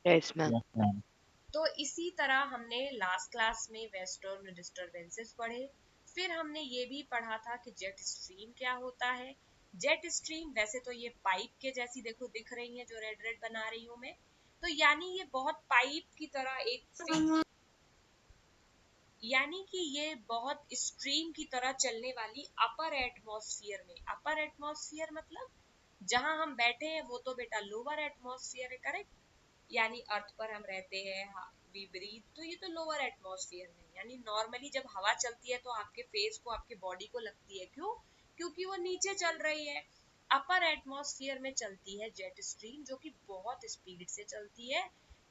Yes ma'am. Yes ma'am. तो इसी तरह हमने लास्ट क्लास में वेस्टर्न डिस्टरबेंसेस पढ़े। फिर हमने ये भी पढ़ा था कि जेट स्ट्रीम क्या होता है। जेट स्ट्रीम वैसे तो ये पाइप के जैसी देखो दिख रही है, जो रेड रेड बना रही हूं मैं, तो यानी ये बहुत पाइप की तरह एक, यानी कि ये बहुत स्ट्रीम की तरह चलने वाली अपर एटमॉस्फेयर में, अपर एटमॉस्फेयर मतलब जहां हम बैठे हैं वो तो बेटा लोअर एटमॉस्फेयर है, करेक्ट। यानी अर्थ पर हम रहते हैं, वी ब्रीथ, तो ये तो लोअर एटमॉस्फेयर में, यानी नॉर्मली जब हवा चलती है तो आपके फेस को, आपके बॉडी को लगती है, क्यों? क्योंकि वो नीचे चल रही है। अपर एटमॉस्फेयर में चलती है जेट स्ट्रीम, जो कि बहुत स्पीड से चलती है।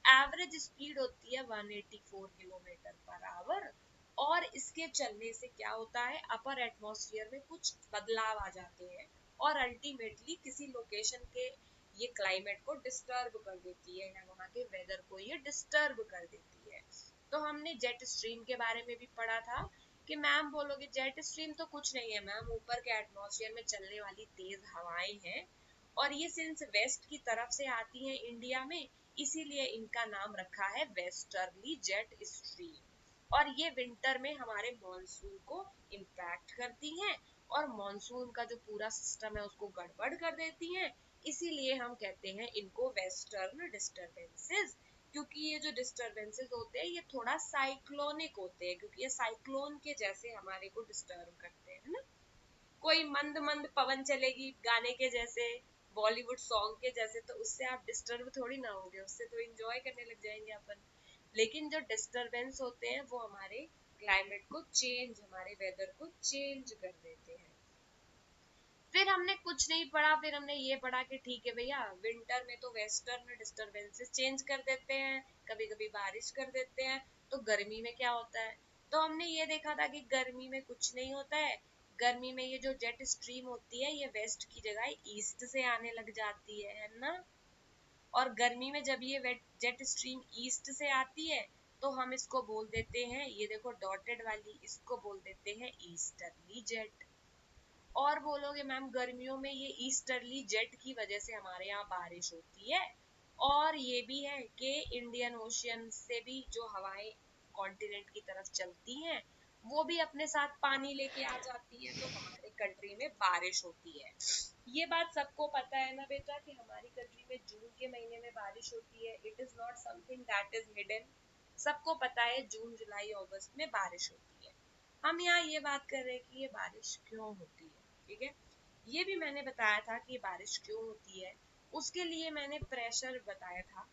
एवरेज स्पीड होती है 184 किलोमीटर पर आवर। और इसके चलने से क्या होता है, अपर एटमॉस्फेयर में कुछ बदलाव आ जाते हैं और अल्टीमेटली किसी लोकेशन के ये क्लाइमेट को डिस्टर्ब कर देती है, या वहाँ के वेदर को ये डिस्टर्ब कर देती है। तो हमने जेट स्ट्रीम के बारे में भी पढ़ा था कि मैम बोलोगे जेट स्ट्रीम तो कुछ नहीं है मैम, ऊपर के एटमॉस्फेयर में चलने वाली तेज हवाएं हैं, और ये सिंस वेस्ट की तरफ से आती हैं इंडिया में, इसीलिए इनका नाम रखा है वेस्टर्ली जेट स्ट्रीम। और ये विंटर में हमारे मॉनसून को इम्पैक्ट करती हैं और मॉनसून का जो पूरा सिस्टम है उसको गड़बड़ कर देती हैं। इसीलिए हम कहते हैं इनको वेस्टर्न डिस्टरबेंसेस, क्योंकि ये जो डिस्टरबेंसेस होते हैं ये थोड़ा साइक्लोनिक होते हैं, क्योंकि ये साइक्लोन के जैसे हमारे को डिस्टर्ब करते हैं, है ना। कोई मंद मंद पवन चलेगी गाने के जैसे, बॉलीवुड सॉन्ग के जैसे, तो उससे आप डिस्टर्ब थोड़ी ना होंगे, उससे तो एंजॉय करने लग जाएंगे अपन। लेकिन जो डिस्टरबेंस होते हैं वो हमारे क्लाइमेट को चेंज, हमारे वेदर को चेंज कर देते हैं। फिर हमने कुछ नहीं पढ़ा, फिर हमने ये पढ़ा कि ठीक है भैया, विंटर में तो वेस्टर्न डिस्टरबेंसेस चेंज कर देते हैं, कभी कभी बारिश कर देते हैं, तो गर्मी में क्या होता है? तो हमने ये देखा था कि गर्मी में कुछ नहीं होता है। गर्मी में ये जो जेट स्ट्रीम होती है ये वेस्ट की जगह ईस्ट से आने लग जाती है ना। और गर्मी में जब ये जेट स्ट्रीम ईस्ट से आती है तो हम इसको बोल देते हैं, ये देखो डॉटेड वाली, इसको बोल देते हैं ईस्टर्ली जेट। और बोलोगे मैम गर्मियों में ये ईस्टर्ली जेट की वजह से हमारे यहाँ बारिश होती है। और ये भी है कि इंडियन ओशियन से भी जो हवाएं कॉन्टिनेंट की तरफ चलती हैं वो भी अपने साथ पानी लेके आ जाती है, तो हमारे कंट्री में बारिश होती है। ये बात सबको पता है ना बेटा कि हमारी कंट्री में जून के महीने में बारिश होती है। It is not something that is hidden, सबको पता है जून जुलाई अगस्त में बारिश होती है। हम यहाँ ये बात कर रहे हैं कि ये बारिश क्यों होती है, ठीक है। ये भी मैंने बताया था कि बारिश क्यों होती है। उसके लिए मैंने प्रेशर बताया था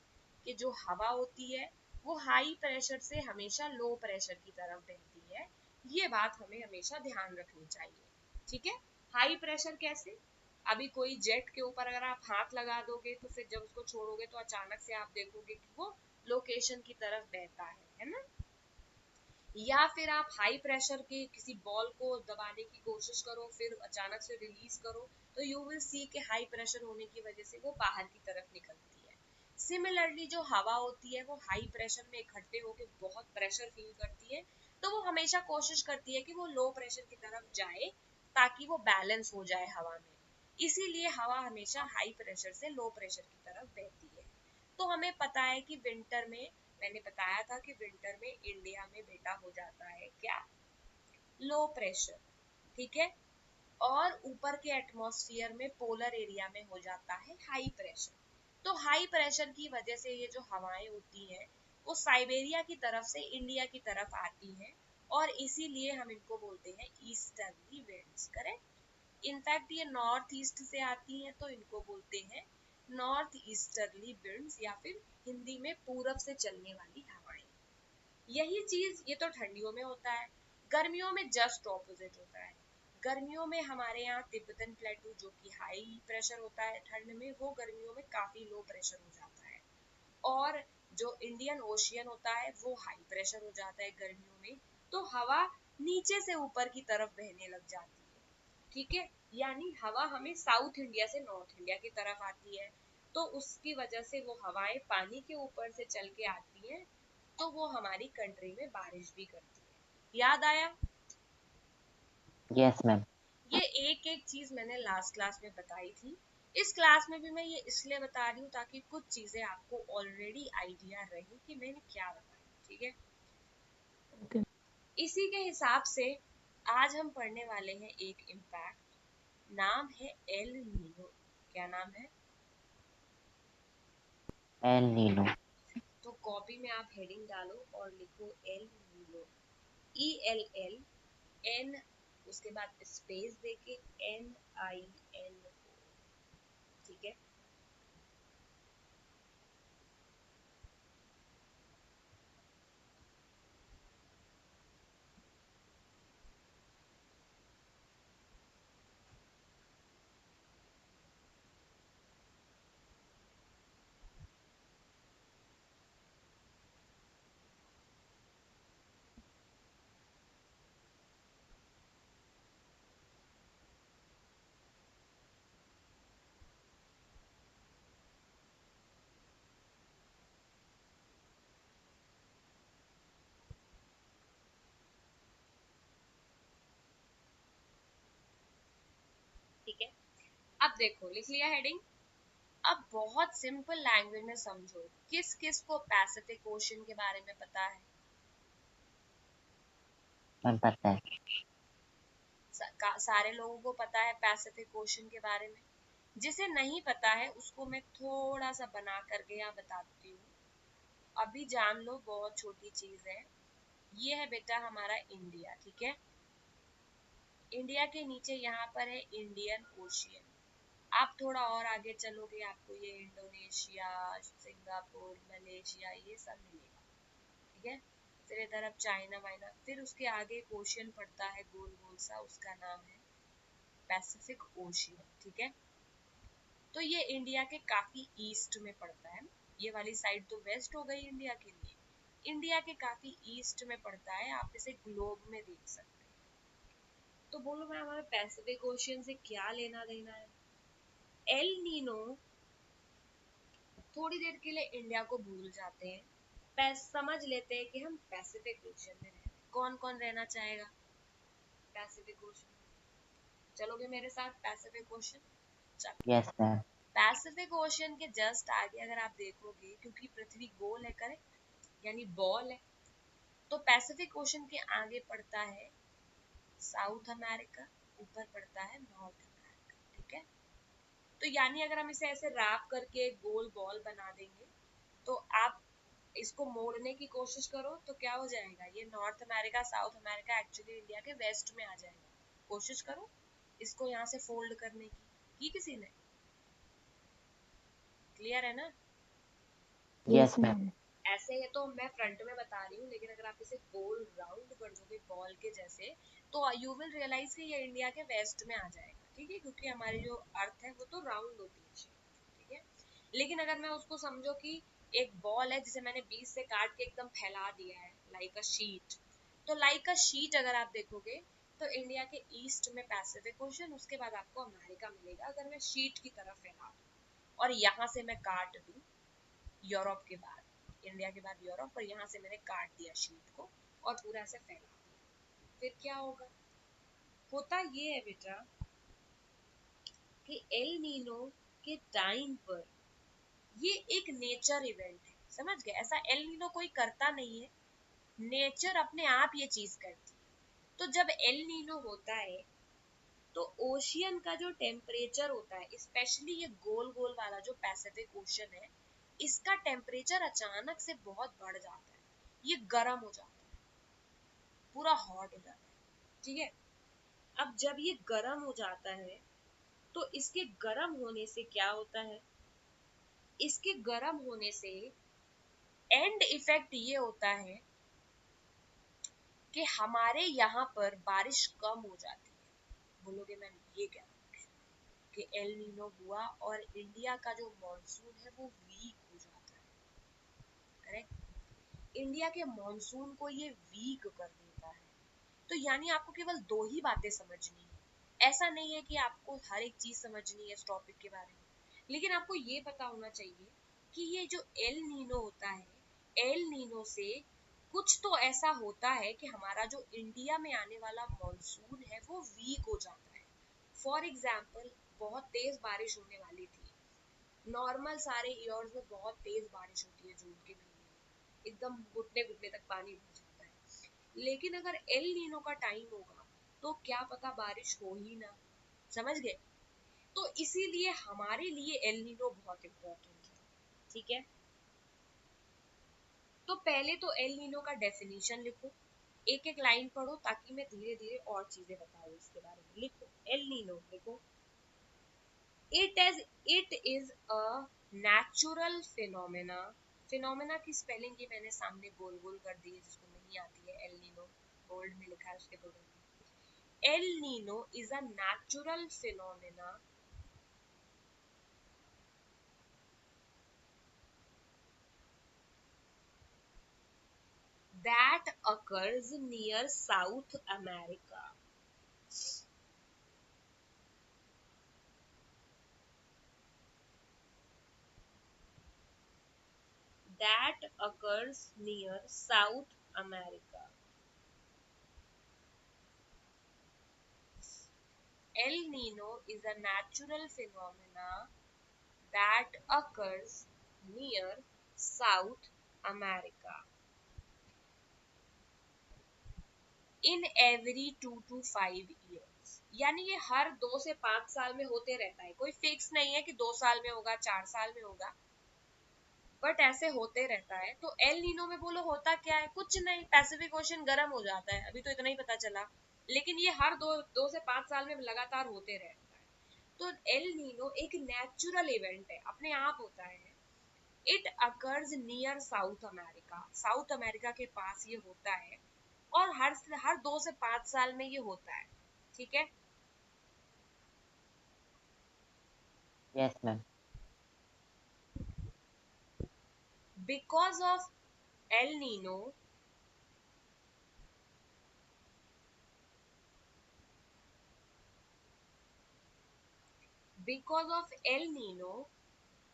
कि जो हवा होती है वो हाई प्रेशर से हमेशा लो प्रेशर की तरफ बहती है। ये बात हमें हमेशा ध्यान रखनी चाहिए, ठीक है। हाई प्रेशर कैसे? अभी कोई जेट के ऊपर अगर आप हाथ लगा दोगे तो फिर जब उसको छोड़ोगे तो अचानक से आप देखोगे कि वो लोकेशन की तरफ बहता है ना। या फिर आप हाई प्रेशर के किसी बॉल को दबाने की कोशिश करो, फिर अचानक से रिलीज करो, तो यू विल सी कि हाई प्रेशर होने की वजह से वो बाहर की तरफ निकलती है। सिमिलरली जो हवा होती है वो हाई प्रेशर में इकट्ठे होकर बहुत प्रेशर फील करती है, तो वो हमेशा कोशिश करती है कि वो लो प्रेशर की तरफ जाए ताकि वो बैलेंस हो जाए हवा में। इसीलिए हवा हमेशा हाई प्रेशर से लो प्रेशर की तरफ बहती है। तो हमें पता है कि विंटर में, मैंने बताया था कि विंटर में इंडिया में बेटा हो जाता है क्या, लो प्रेशर, ठीक है। और ऊपर के एटमॉस्फेयर में पोलर एरिया में हो जाता है हाई प्रेशर। तो हाई प्रेशर की वजह से ये जो हवाएं होती हैं वो साइबेरिया की तरफ से इंडिया की तरफ आती हैं, और इसीलिए हम इनको बोलते हैं ईस्टर्ली विंड्स, करेक्ट। इनफैक्ट ये नॉर्थ ईस्ट से आती हैं तो इनको बोलते हैं नॉर्थ ईस्टर्ली विंड्स, या फिर हिंदी में पूरब से चलने वाली हवाएं। यही चीज ये तो ठंडियों में होता है। गर्मियों में जस्ट ऑपोजिट होता है। गर्मियों में हमारे यहाँ तिब्बतन प्लेटू जो कि हाई प्रेशर होता है ठंड में, वो गर्मियों में काफी लो प्रेशर हो जाता है। और जो इंडियन ओशियन होता है वो हाई प्रेशर हो जाता है गर्मियों में, तो हवा नीचे से ऊपर की तरफ बहने लग जाती है, ठीक है। यानी हवा हमें साउथ इंडिया से नॉर्थ इंडिया की तरफ आती है, तो उसकी वजह से वो हवाएं पानी के ऊपर से चल के आती हैं, तो वो हमारी कंट्री में बारिश भी करती है। याद आया? Yes ma'am. ये एक एक चीज मैंने लास्ट क्लास में बताई थी। इस क्लास में भी मैं ये इसलिए बता रही हूँ ताकि कुछ चीजें आपको ऑलरेडी आइडिया रहे कि मैंने क्या बताया, ठीक है। ओके। इसी के हिसाब से आज हम पढ़ने वाले हैं एक इम्पैक्ट, नाम है एल नीनो। क्या नाम है? El Nino. तो कॉपी में आप हेडिंग डालो और लिखो एल नीनो, ELL N, उसके बाद स्पेस देके NINO, ठीक है। ठीक है, अब देखो लिख लिया हेडिंग। अब बहुत सिंपल लैंग्वेज में समझो, किस किस को पैसिफिक ओशन के बारे में पता है? पता है। सारे लोगों को पता है पैसिफिक ओशन के बारे में। जिसे नहीं पता है उसको मैं थोड़ा सा बना करके यहाँ बताती हूँ, अभी जान लो, बहुत छोटी चीज है। ये है बेटा हमारा इंडिया, ठीक है। इंडिया के नीचे यहाँ पर है इंडियन ओशियन। आप थोड़ा और आगे चलोगे आपको ये इंडोनेशिया, सिंगापुर, मलेशिया ये सब मिलेगा, ठीक है। फिर इधर अब चाइना वाइना, फिर उसके आगे एक ओशियन पड़ता है गोल गोल सा, उसका नाम है पैसिफिक ओशियन, ठीक है। तो ये इंडिया के काफी ईस्ट में पड़ता है। ये वाली साइड तो वेस्ट हो गई इंडिया के लिए, इंडिया के काफी ईस्ट में पड़ता है, आप इसे ग्लोब में देख सकते हैं। तो बोलो मैं हमारे पैसिफिक ओशियन से क्या लेना देना है? एल नीनो, थोड़ी देर के लिए इंडिया को भूल जाते हैं, समझ लेते हैं कि हम पैसिफिक ओशन में रह रहे हैं। कौन कौन रहना चाहेगा पैसिफिक ओशन में? चलोगे मेरे साथ पैसिफिक ओशन? चलो। Yes ma'am. पैसिफिक ओशन के जस्ट आगे अगर आप देखोगे, क्योंकि पृथ्वी गोल है, करेक्ट, यानी बॉल है, तो पैसिफिक ओशन के आगे पड़ता है साउथ अमेरिका, ऊपर पड़ता है नॉर्थ अमेरिका, ठीक है। तो यानी अगर हम इसे ऐसे रैप करके गोल बॉल बना देंगे, तो आप इसको मोड़ने की कोशिश करो तो क्या हो जाएगा, ये north America south America actually India के वेस्ट में आ जाएगा। कोशिश करो इसको यहाँ से फोल्ड करने की किसी ने? क्लियर है ना? Yes ma'am. ऐसे है तो मैं फ्रंट में बता रही हूँ, लेकिन अगर आप इसे गोल राउंड कर दोगे बॉल के जैसे, तो यू विल रियलाइज कि ये इंडिया के वेस्ट में आ जाएगा, ठीक है, क्योंकि हमारी जो अर्थ है वो तो राउंड होती है shape, ठीक है। लेकिन अगर मैं उसको समझो कि एक बॉल है जिसे मैंने बीच से काट के एकदम फैला दिया है लाइक अ शीट, तो लाइक अ शीट अगर आप देखोगे तो इंडिया के ईस्ट में पैसिफिक ओशन, उसके बाद आपको अमेरिका मिलेगा अगर मैं शीट की तरह फैला दूं, और यहाँ से मैं काट दूं यूरोप के बाद, इंडिया के बाद यूरोप, और यहाँ से मैंने काट दिया शीट को और पूरा ऐसे फैला दिया, फिर क्या होगा? होता ये है बेटा कि एल नीनो के टाइम पर ये एक नेचर इवेंट है, समझ गए? ऐसा एल नीनो कोई करता नहीं है, नेचर अपने आप ये चीज करती है। तो जब एल नीनो होता है तो ओशियन का जो टेम्परेचर होता है, स्पेशली ये गोल गोल वाला जो पैसिफिक ओशन है, इसका टेम्परेचर अचानक से बहुत बढ़ जाता है, ये गर्म हो जाता है, पूरा हॉट हो जाता है, ठीक है। अब जब ये गर्म हो जाता है तो इसके गर्म होने से क्या होता है, इसके गर्म होने से एंड इफेक्ट ये होता है कि हमारे यहाँ पर बारिश कम हो जाती है। बोलोगे मैम ये क्या कि एल नीनो हुआ और इंडिया का जो मॉनसून है वो वीक हो जाता है, करेक्ट। इंडिया के मॉनसून को ये वीक कर देता है। तो यानी आपको केवल दो ही बातें समझनी है, ऐसा नहीं है कि आपको हर एक चीज समझनी है इस टॉपिक के बारे में, लेकिन आपको ये पता होना चाहिए कि ये जो एल नीनो होता है, एल नीनो से कुछ तो ऐसा होता है कि हमारा जो इंडिया में आने वाला मॉनसून है वो वीक हो जाता है, फॉर एग्जाम्पल बहुत तेज बारिश होने वाली थी, नॉर्मल सारे ईयर्स में बहुत तेज बारिश होती है जून के महीने में, एकदम घुटने घुटने तक पानी भर जाता है। लेकिन अगर एल नीनो का टाइम होगा तो क्या पता बारिश हो ही ना, समझ गए? तो इसीलिए हमारे लिए एल नीनो बहुत इंपॉर्टेंट है, ठीक है? तो पहले तो एल नीनो का डेफिनेशन लिखो, एक एक लाइन पढ़ो ताकि मैं धीरे धीरे और चीजें बताऊं इसके बारे में। लिखो एल नीनो, लिखो it is a natural phenomena। Phenomena की स्पेलिंग ये मैंने सामने गोल गोल कर दी है, जिसको नहीं आती है एल नीनो बोल्ड में लिखा है उसके बगल में। El Nino is a natural phenomena that occurs near South America। That occurs near South America। El Nino is a natural phenomena that occurs near South America in every 2 to 5 years। यानी ये हर 2 से 5 साल में होते रहता है, कोई fix नहीं है कि 2 साल में होगा 4 साल में होगा, बट ऐसे होते रहता है। तो एल नीनो में बोलो होता क्या है, कुछ नहीं, पैसिफिक ओशन गर्म हो जाता है, अभी तो इतना ही पता चला, लेकिन ये हर 2 से 5 साल में लगातार होते रहता है। तो एल नीनो एक नेचुरल इवेंट है, अपने आप होता है। It occurs near south America, south America के पास ये होता है, और हर 2 से 5 साल में ये होता है, ठीक है? Yes ma'am. Because of El Nino because of El Nino,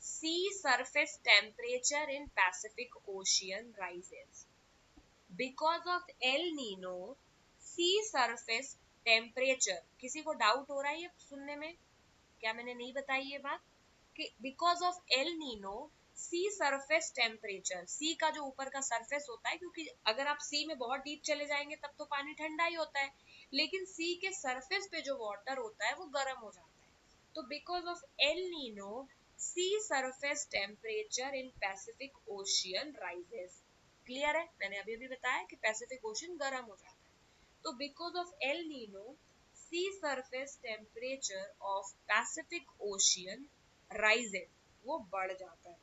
sea surface temperature in Pacific Ocean rises। Because of El Nino, sea surface temperature, किसी को डाउट हो रहा है ये सुनने में, क्या मैंने नहीं बताई ये बात कि because of El Nino sea surface temperature, sea का जो ऊपर का सरफेस होता है, क्योंकि अगर आप सी में बहुत डीप चले जाएंगे तब तो पानी ठंडा ही होता है, लेकिन सी के सरफेस पे जो वाटर होता है वो गर्म हो जाता है। तो because of El Nino sea surface temperature in Pacific Ocean rises. Clear है? मैंने अभी भी बताया कि पैसिफिक ओशन गर्म हो जाता है। तो because of El Nino sea surface temperature of Pacific Ocean rises, वो बढ़ जाता है।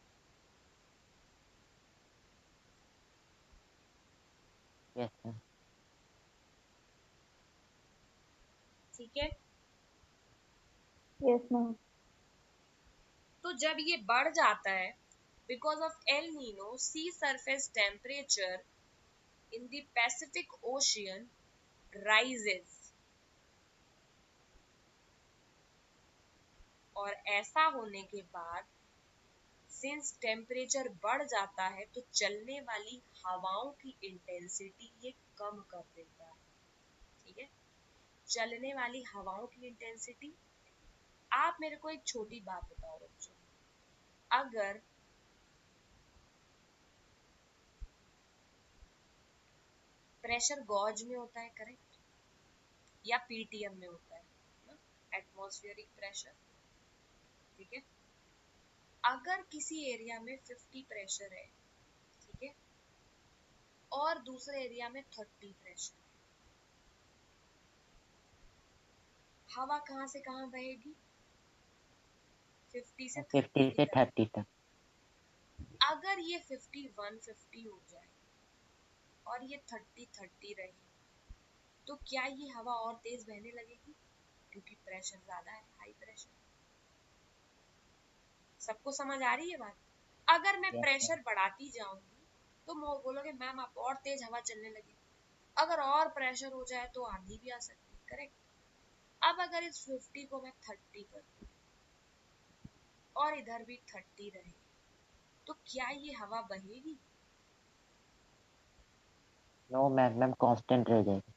Yes ma'am. ठीक है? Yes ma'am. तो जब ये बढ़ जाता है, because of El Nino sea surface temperature in the Pacific Ocean rises, और ऐसा होने के बाद सिंस टेम्परेचर बढ़ जाता है तो चलने वाली हवाओं की इंटेंसिटी ये कम कर देता है, ठीक है? चलने वाली हवाओं की इंटेंसिटी। आप मेरे को एक छोटी बात बताओ बच्चों, अगर प्रेशर गॉज में होता है, करेक्ट, या पीटीएम में होता है ना, एटमॉस्फेरिक प्रेशर, ठीक है? अगर किसी एरिया में 50 प्रेशर है, ठीक है, और दूसरे एरिया में 30 प्रेशर है, हवा कहाँ से कहाँ बहेगी? 50 से 50 से 30 तक। अगर ये 51-50 हो जाए और ये 30-30 रहे, तो क्या ये हवा और तेज बहने लगेगी? क्योंकि प्रेशर ज्यादा है, हाई प्रेशर। सबको समझ आ रही है बात? अगर मैं यस मैम। प्रेशर बढ़ाती जाऊंगी तो बोलोगे मैम आप और तेज हवा चलने लगी। अगर और प्रेशर हो जाए तो आंधी भी आ सकती है, करेक्ट? अब अगर इस 50 को मैं 30 कर दूं और इधर भी 30 रहे, तो क्या ये हवा बहेगी? नो मैम, मैम कांस्टेंट रह जाएगी।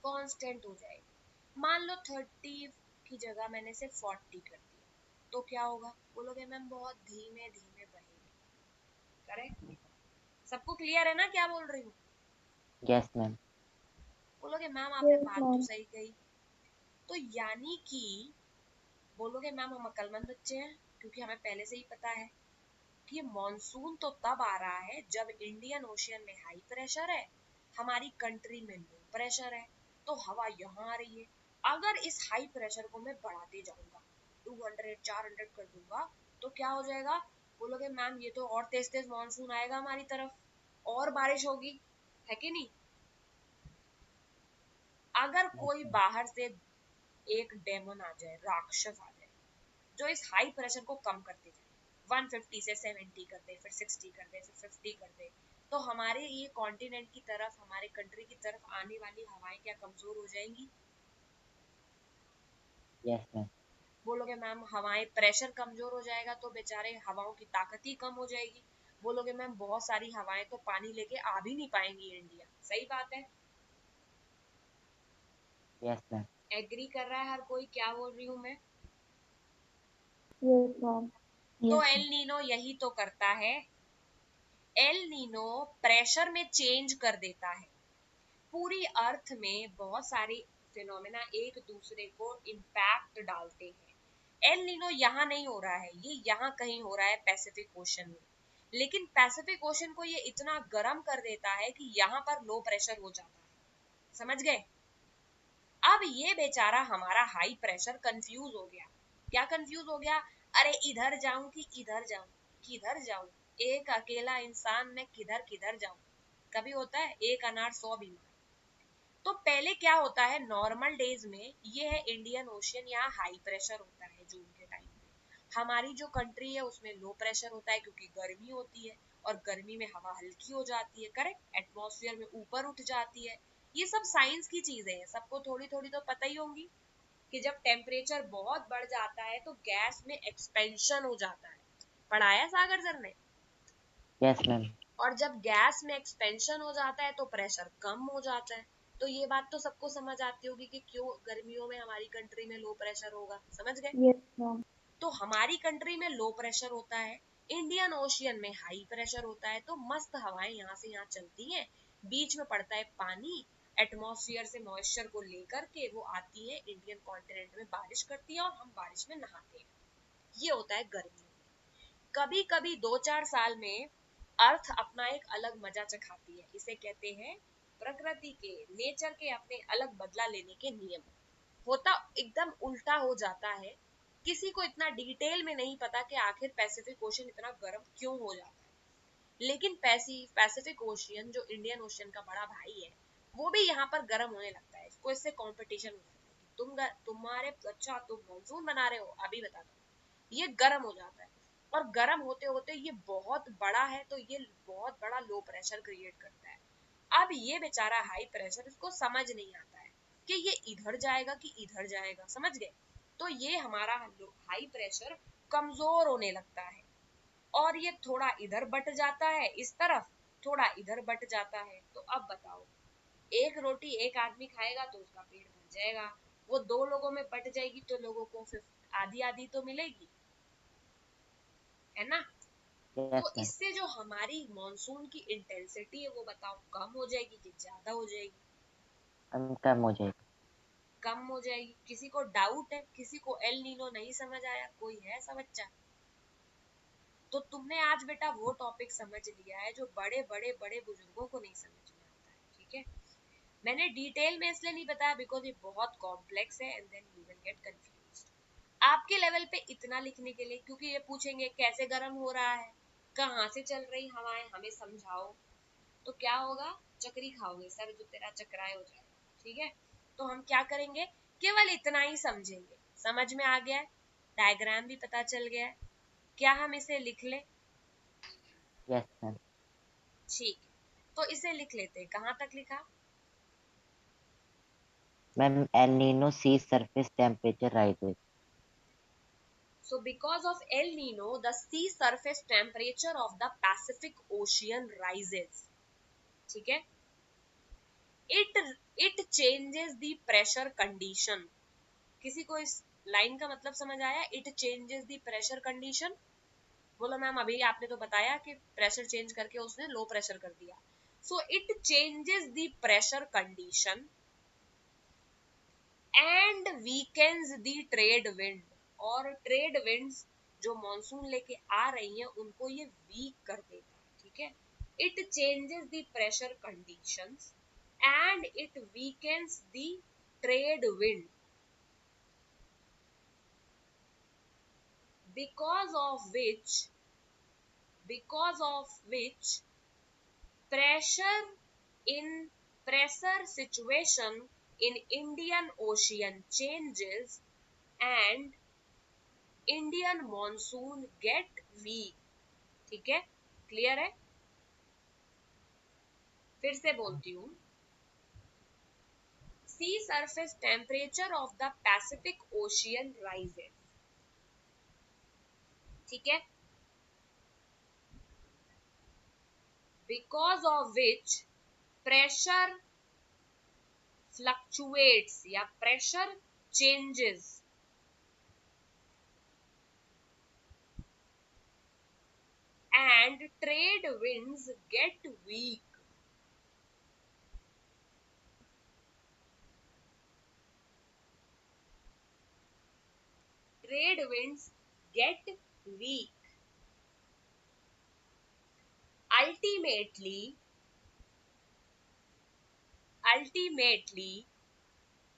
कांस्टेंट हो जाएगी। मान लो 30 की जगह मैंने सिर्फ 40 कर दिया, तो क्या होगा? बोलोगे मैम बहुत धीमे धीमे बहेगी। करेक्ट? सबको क्लियर है ना क्या बोल रही हूँ? Yes ma'am. बोलोगे मैम आपने बात तो सही कही। तो यानी कि बोलोगे मैम हम अक्लमंद बच्चे हैं, क्योंकि हमें पहले से ही पता है कि मॉनसून तो तब आ रहा है जब इंडियन ओशियन में हाई प्रेशर है, हमारी कंट्री में लो प्रेशर है, तो हवा यहाँ आ रही है। अगर इस हाई प्रेशर को मैं बढ़ाते जाऊंगा, 200 400 कर दूंगा, तो क्या हो जाएगा? बोलोगे मैम ये तो और तेज तेज मॉनसून आएगा हमारी तरफ, और बारिश होगी, है कि नहीं? अगर कोई बाहर से एक डेमन आ जाए, राक्षस आ जाए, जो इस हाई प्रेशर को कम करते जाए, 150 से 70 कर दे, फिर 60 कर दे, फिर 50 कर दे, तो हमारे ये कॉन्टिनेंट की तरफ, हमारे कंट्री की तरफ आने वाली हवाएं क्या कमजोर हो जाएंगी? Yes ma'am. बोलोगे मैम हवाएं, प्रेशर कमजोर हो जाएगा तो बेचारे हवाओं की ताकत ही कम हो जाएगी। बोलोगे मैम बहुत सारी हवाएं तो पानी लेके आ भी नहीं पाएंगी इंडिया। सही बात है? Yes ma'am. एग्री कर रहा है हर कोई क्या बोल रही हूँ मैं? Yes ma'am. तो एल नीनो यही तो करता है। एल नीनो प्रेशर में चेंज कर देता है। पूरी अर्थ में बहुत सारे फिनोमेना एक दूसरे को इम्पैक्ट डालते हैं। एल नीनो यहाँ नहीं हो रहा है, ये यहाँ कहीं हो रहा है पैसिफिक ओशन में, लेकिन पैसिफिक ओशन को ये इतना गर्म कर देता है कि यहाँ पर लो प्रेशर हो जाता है। समझ गए? अब ये बेचारा हमारा हाई प्रेशर कंफ्यूज हो गया। क्या कंफ्यूज हो गया? अरे इधर जाऊं कि इधर जाऊं, किधर जाऊं, एक अकेला इंसान मैं किधर किधर जाऊं? कभी होता है एक अनार 100 बीमार। तो पहले क्या होता है, नॉर्मल डेज में ये है इंडियन ओशियन, यहाँ हाई प्रेशर होता है जून के टाइम पे। हमारी जो कंट्री है उसमें लो प्रेशर होता है क्योंकि गर्मी होती है, और गर्मी में हवा हल्की हो जाती है। करेक्ट? एटमॉस्फेयर में ऊपर उठ जाती है। ये सब साइंस की चीजें हैं, सबको थोड़ी थोड़ी तो पता ही होंगी कि जब टेम्परेचर बहुत बढ़ जाता है तो गैस में एक्सपेंशन हो जाता है। पढ़ाया सागर सर ने? Yes ma'am. और जब गैस में एक्सपेंशन हो जाता है तो प्रेशर कम हो जाता है। तो ये बात तो सबको समझ आती होगी कि क्यों गर्मियों में हमारी कंट्री में लो प्रेशर होगा। समझ गए? Yes ma'am. तो हमारी कंट्री में लो प्रेशर होता है, इंडियन ओशियन में हाई प्रेशर होता है, तो मस्त हवाएं यहाँ से यहाँ चलती हैं, बीच में पड़ता है पानी, एटमॉस्फेयर से मॉइस्चर को लेकर के वो आती है इंडियन कॉन्टिनेंट में, बारिश करती है और हम बारिश में नहाते हैं। ये होता है गर्मियों में। कभी कभी 2-4 साल में अर्थ अपना एक अलग मजा चखाती है, इसे कहते हैं प्रकृति के, नेचर के अपने अलग बदला लेने के नियम। होता एकदम उल्टा हो जाता है। किसी को इतना डिटेल में नहीं पता कि आखिर पैसिफिक ओशन इतना गर्म क्यों हो जाता है, लेकिन पैसिफिक ओशियन जो इंडियन ओशन का बड़ा भाई है, वो भी यहाँ पर गर्म होने लगता है। इसको इससे कंपटीशन हो जाता है कि तुम्हारे अच्छा तुम मानसून बना रहे हो, अभी बता दो, ये गर्म हो जाता है। और गर्म होते होते ये बहुत बड़ा है, तो ये बहुत बड़ा लो प्रेशर क्रिएट करता है। अब ये बेचारा हाई प्रेशर, इसको समझ नहीं आता है कि ये इधर जाएगा कि इधर जाएगा। समझ गए? तो ये हमारा हाई प्रेशर कमजोर होने लगता है, और ये थोड़ा इधर बट जाता है इस तरफ, थोड़ा इधर बट जाता है। तो अब बताओ, एक रोटी एक आदमी खाएगा तो उसका पेट भर जाएगा, वो 2 लोगों में बट जाएगी तो लोगों को फिर आधी आधी तो मिलेगी, है ना? यस तो मैम। इससे जो हमारी मॉनसून की इंटेंसिटी है वो बताओ कम हो जाएगी कि ज्यादा हो जाएगी? कम हो जाएगा। कम हो जाएगी। किसी को डाउट है? किसी को एल नीनो नहीं समझ आया? कोई है ऐसा बच्चा? तो तुमने आज बेटा वो टॉपिक समझ लिया है जो बड़े बड़े बड़े बुजुर्गों को नहीं समझ में आता है। ठीक है? मैंने डिटेल में इसलिए नहीं बताया बिकॉज ये बहुत कॉम्प्लेक्स है and then you will get confused. आपके लेवल पे इतना लिखने के लिए, क्योंकि ये पूछेंगे कैसे गर्म हो रहा है, कहाँ से चल रही हवाएं, हमें समझाओ, तो क्या होगा? चक्री खाओगे, सर जो तेरा चक्राए हो जाएगा। ठीक है? तो हम क्या करेंगे, केवल इतना ही समझेंगे। समझ में आ गया है? डायग्राम भी पता चल गया है? क्या हम इसे लिख लें? Yes ma'am. ठीक है, तो इसे लिख लेते हैं। कहाँ तक लिखा? Ma'am El Nino sea surface temperature rises. So because of El Nino, the sea surface temperature of the Pacific Ocean rises. ठीक है? It changes the pressure condition. किसी को इस लाइन का मतलब समझ आया? It changes the pressure condition. बोलो मैम अभी आपने तो बताया कि प्रेशर चेंज करके उसने लो प्रेशर कर दिया। So it changes the pressure condition and weakens the trade wind. और ट्रेड विंड्स जो मॉनसून लेके आ रही हैं उनको ये वीक कर देता है, ठीक है। It changes the pressure conditions and it weakens the trade wind because of which pressure in pressure situation in Indian Ocean changes and Indian monsoon get weak। ठीक है, क्लियर है? फिर से बोलती हूँ, sea surface temperature of the Pacific Ocean rises। ठीक है, because of which pressure fluctuates या pressure changes and trade winds get weak। Trade winds get weak। Ultimately,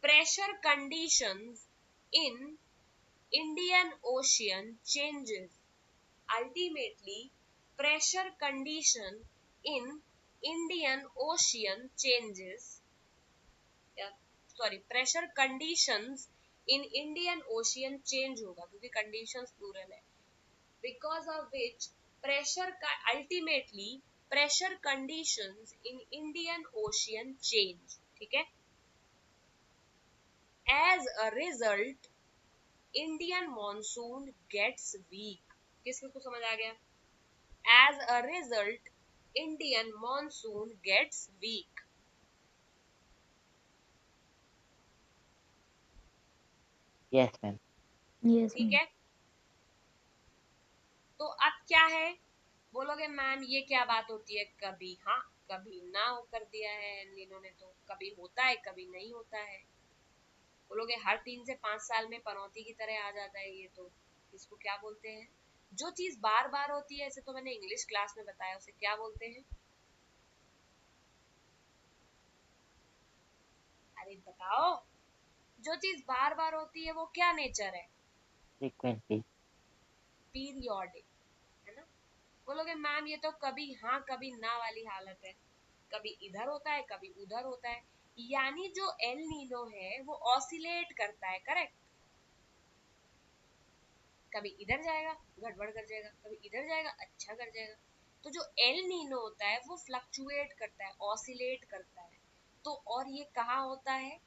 pressure conditions in Indian Ocean changes। Ultimately, pressure condition in Indian Ocean changes। Pressure conditions in Indian Ocean change होगा क्योंकि conditions plural है। Because of which pressure का ultimately pressure conditions in Indian Ocean change. ठीक है, as a result Indian monsoon gets weak. किस किस को समझ आ गया? As a result Indian monsoon gets weak. Yes ma'am. Yes ठीक मैम। है, तो अब क्या है? बोलोगे मैम ये क्या बात होती है? कभी हाँ कभी ना कर दिया है एल ने, तो कभी होता है कभी नहीं होता है। बोलोगे हर 3 से 5 साल में पनौती की तरह आ जाता है ये, तो इसको क्या बोलते हैं? जो चीज बार बार होती है, ऐसे तो मैंने इंग्लिश क्लास में बताया, उसे क्या बोलते हैं? अरे बताओ, जो चीज बार बार होती है वो क्या नेचर है? फ्रीक्वेंटली। पीरियोडिक, है ना। बोलोगे मैम ये तो कभी हाँ कभी ना वाली हालत है, कभी इधर होता है कभी उधर होता है। यानी जो एल नीनो है वो ऑसिलेट करता है, करेक्ट। कभी इधर जाएगा गड़बड़ कर जाएगा, कभी इधर जाएगा अच्छा कर जाएगा। तो जो एल नीनो होता है वो फ्लक्चुएट करता है, ऑसिलेट करता है। तो और ये कहाँ होता है?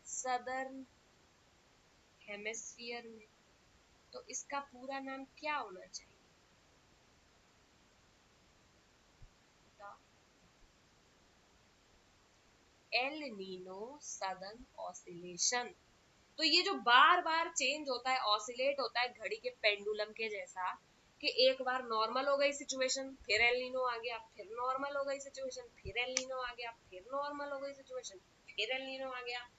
सदर्न हेमिस्फीयर में। तो इसका पूरा नाम क्या होना चाहिए? El Nino southern oscillation. तो ये जो बार बार चेंज होता है, ऑसिलेट होता है घड़ी के पेंडुलम के जैसा, कि एक बार नॉर्मल हो गई सिचुएशन फिर एल नीनो आ गया, फिर नॉर्मल हो गई सिचुएशन फिर एल नीनो आ गया, फिर नॉर्मल हो गई सिचुएशन फिर एल नीनो आ गया,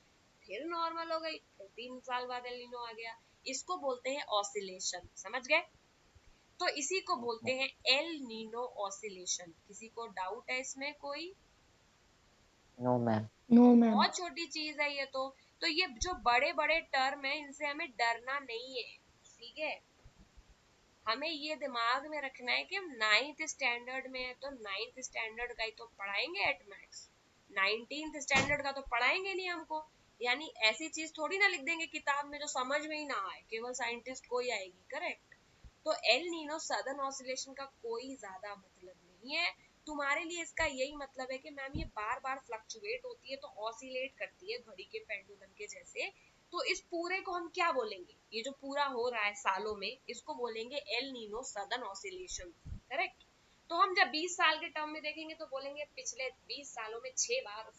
फिर नॉर्मल हो गई, फिर 3 साल बाद एल नीनो आ गया। इसको बोलते हैं ऑसिलेशन, समझ गए? तो इसी को बोलते हैं एल नीनो ऑसिलेशन। किसी को डाउट है इसमें कोई? No ma'am. No ma'am. बहुत छोटी चीज है ये तो ये जो बड़े बड़े टर्म है इनसे हमें डरना नहीं है, ठीक है। हमें ये दिमाग में रखना है कि हम 9th स्टैंडर्ड में है, तो 9th स्टैंडर्ड का ही तो पढ़ाएंगे एट मैक्स, 19th स्टैंडर्ड का तो पढ़ाएंगे नहीं हमको। यानी ऐसी चीज थोड़ी ना लिख देंगे किताब में जो समझ में ही ना आए, केवल साइंटिस्ट को ही आएगी, करेक्ट। तो एल नीनो सदर्न ऑसिलेशन का कोई ज्यादा मतलब नहीं है। तुम्हारे लिए इसका यही मतलब है कि मैम ये बार बार फ्लक्चुएट होती है तो ऑसिलेट करती है घड़ी के पेंडुलम के जैसे। तो इस पूरे को हम क्या बोलेंगे? ये जो पूरा हो रहा है सालों में, इसको बोलेंगे El Nino southern oscillation, correct. तो हम जब 20 साल के टर्म में देखेंगे तो बोलेंगे पिछले 20 सालों में 6 बार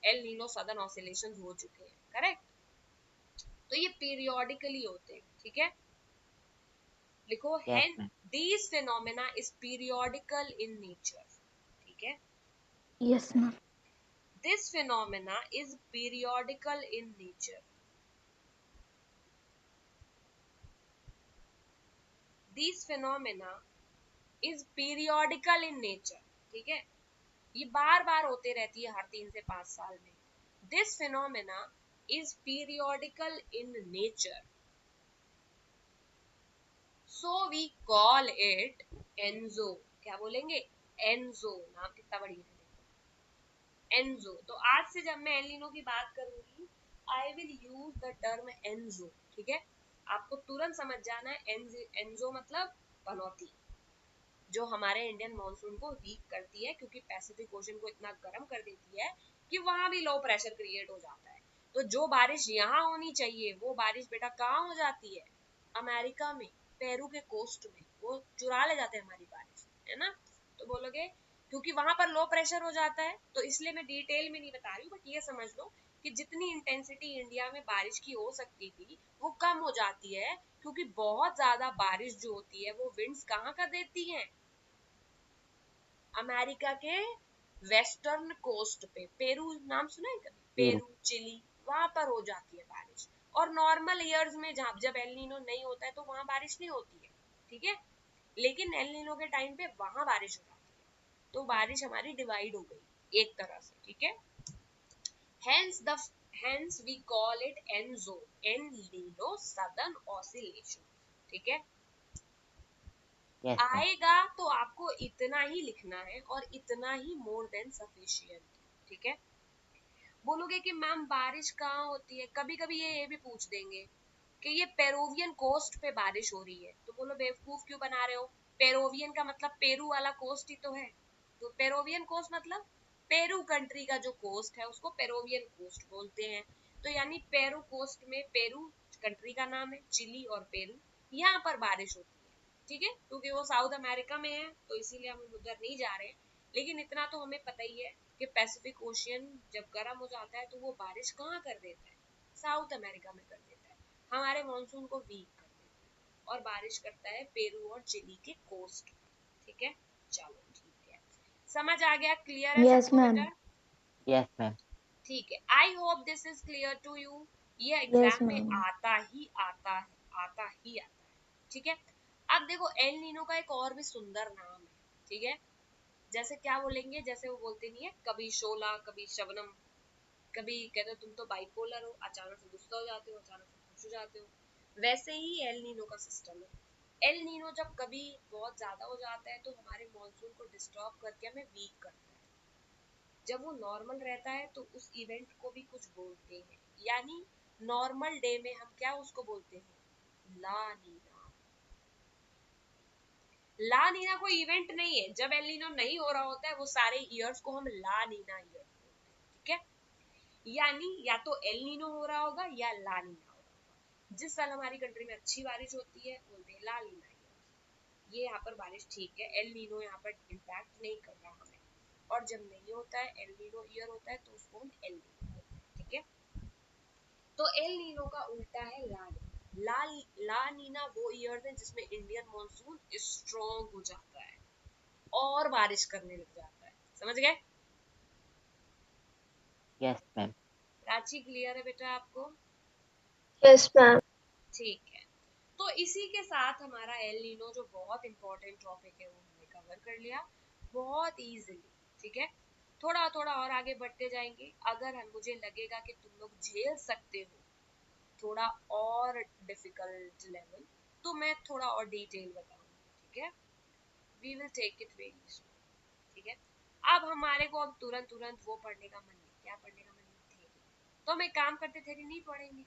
एल नीनो सदर्न ऑसिलेशन हो चुके हैं, करेक्ट। तो ये पीरियोडिकली होते हैं, ठीक है। लिखो, Yes, हेन ma'am. These phenomena is periodical in nature, ठीक है। Yes, ma'am. This phenomena is periodical in nature, this phenomena is periodical in nature, ठीक है। ये बार बार होते रहती है हर 3 से 5 साल में। This phenomena is periodical in nature, so we call it ENSO. क्या बोलेंगे? एनजो। नाम कितना बढ़िया है, एनजो। तो आज से जब मैं एलिनो की बात करूंगी, I will use the term ENSO, ठीक है। आपको तुरंत समझ जाना है, एनजो मतलब पनौती, जो हमारे इंडियन मॉनसून को वीक करती है, क्योंकि पैसिफिक ओशन को इतना गर्म कर देती है कि वहां भी लो प्रेशर क्रिएट हो जाता है। तो जो बारिश यहाँ होनी चाहिए वो बारिश बेटा कहाँ हो जाती है? अमेरिका में, पेरू के कोस्ट में। वो चुरा ले जाते हैं हमारी बारिश, है ना। तो बोलोगे क्योंकि वहां पर लो प्रेशर हो जाता है, तो इसलिए मैं डिटेल में नहीं बता रही हूँ, बट ये समझ लो कि जितनी इंटेंसिटी इंडिया में बारिश की हो सकती थी वो कम हो जाती है, क्योंकि बहुत ज्यादा बारिश जो होती है वो विंड्स कहाँ कर देती हैं? अमेरिका के वेस्टर्न कोस्ट पे। पेरू नाम सुना है कभी? Peru. पेरू, चिली, वहां पर हो जाती है बारिश। और नॉर्मल ईयर्स में जब एल नीनो नहीं होता है तो वहां बारिश नहीं होती है, ठीक है। लेकिन एल नीनो के टाइम पे वहां बारिश हो जाती है, तो बारिश हमारी डिवाइड हो गई एक तरह से, ठीक है। Hence the hence we call it ENSO, El Nino Southern Oscillation, ठीक है। Yes, ma'am. आएगा तो आपको इतना ही लिखना है और इतना ही मोर देन सफिशिएंट, ठीक है। बोलोगे कि मैम बारिश कहाँ होती है, कभी कभी ये भी पूछ देंगे कि ये पेरुवियन कोस्ट पे बारिश हो रही है, तो बोलो बेवकूफ क्यों बना रहे हो? पेरुवियन का मतलब पेरू वाला कोस्ट ही तो है। तो पेरुवियन कोस्ट मतलब पेरू कंट्री का जो कोस्ट है उसको पेरुवियन कोस्ट बोलते हैं। तो यानी पेरू कोस्ट में, पेरू कंट्री का नाम है, चिली और पेरू, यहाँ पर बारिश होती है, ठीक है। क्योंकि वो साउथ अमेरिका में है तो इसीलिए हम उधर नहीं जा रहे हैं। लेकिन इतना तो हमें पता ही है कि पैसिफिक ओशियन जब गर्म हो जाता है तो वो बारिश कहाँ कर देता है? साउथ अमेरिका में कर देता है, हमारे मानसून को वीक कर देता है और बारिश करता है पेरू और चिली के कोस्ट पर, ठीक है। चलो ठीक है, समझ आ गया? क्लियर है Yes, सबको ma'am. बेटा? Yes, ma'am. ठीक है, I hope this is clear to you. ये Yes, एग्जाम में ma'am. आता ही आता है, आता ही आता है, ठीक है। अब देखो, एल नीनो का एक और भी सुंदर नाम है, ठीक है। जैसे क्या बोलेंगे, जैसे वो बोलते नहीं है, कभी शोला कभी शबनम, कभी कहते हो तुम तो बाइपोलर हो, अचानक से गुस्सा हो जाते हो, अचानक से खुश हो जाते हो। वैसे ही एल नीनो का सिस्टम है। एल नीनो जब कभी बहुत ज्यादा हो जाता है तो हमारे मॉनसून को डिस्टर्ब करके हमें वीक करता है। जब वो नॉर्मल रहता है तो उस इवेंट को भी कुछ बोलते हैं, यानी नॉर्मल डे में हम क्या उसको बोलते हैं? ला नीना। ला नीना कोई इवेंट नहीं है, जब एल नीनो नहीं हो रहा होता है वो सारे ईयर्स को हम ला नीना ईयर्स बोलते हैं, ठीक है। यानी या तो एल नीनो हो रहा होगा या ला नीना हो रहा होगा। जिस साल हमारी कंट्री में अच्छी बारिश होती है बोलते हैं ला नीना ईयर्स, ये यहाँ पर बारिश ठीक है, एल नीनो यहाँ पर इम्पैक्ट नहीं कर रहा हमें। और जब नहीं होता है, एल नीनो ईयर होता है, तो उसको हम एल नीनो बोलते हैं, ठीक है। तो एल नीनो का उल्टा है ला नीना। ला नीना वो ईयर है जिसमें इंडियन मॉनसून स्ट्रॉन्ग हो जाता है और बारिश करने लग जाता है, समझ गए? Yes, ma'am. प्राची क्लियर है बेटा आपको? Yes, ma'am. ठीक है, तो इसी के साथ हमारा एल नीनो जो बहुत इंपॉर्टेंट टॉपिक है वो हमने कवर कर लिया बहुत इजीली, ठीक है। थोड़ा थोड़ा और आगे बढ़ते जाएंगे, अगर हम मुझे लगेगा कि तुम लोग झेल सकते हो थोड़ा और डिफिकल्ट लेवल, तो मैं थोड़ा और डिटेल बताऊंगी, ठीक है। We will take it very slow, ठीक है। अब हमारे को अब तुरंत तुरंत वो पढ़ने का मन नहीं, क्या पढ़ने का मन नहीं? थ्योरी। तो हम एक काम करते, थ्योरी नहीं पढ़ेंगे,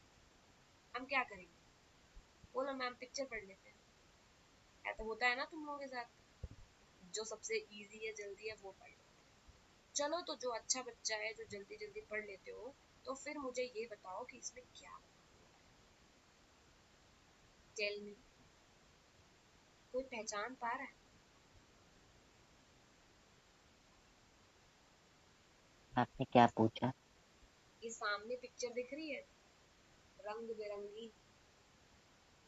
हम क्या करेंगे? बोलो मैम पिक्चर पढ़ लेते हैं। ऐसा होता है ना तुम लोगों के साथ, जो सबसे इजी है जल्दी है वो पढ़ लेते हैं। चलो, तो जो अच्छा बच्चा है जो जल्दी जल्दी पढ़ लेते हो, तो फिर मुझे ये बताओ कि इसमें क्या बना हुआ है। टेल मी, कोई पहचान पा रहा है? आपने क्या पूछा? ये सामने पिक्चर दिख रही है, रंग बिरंगी।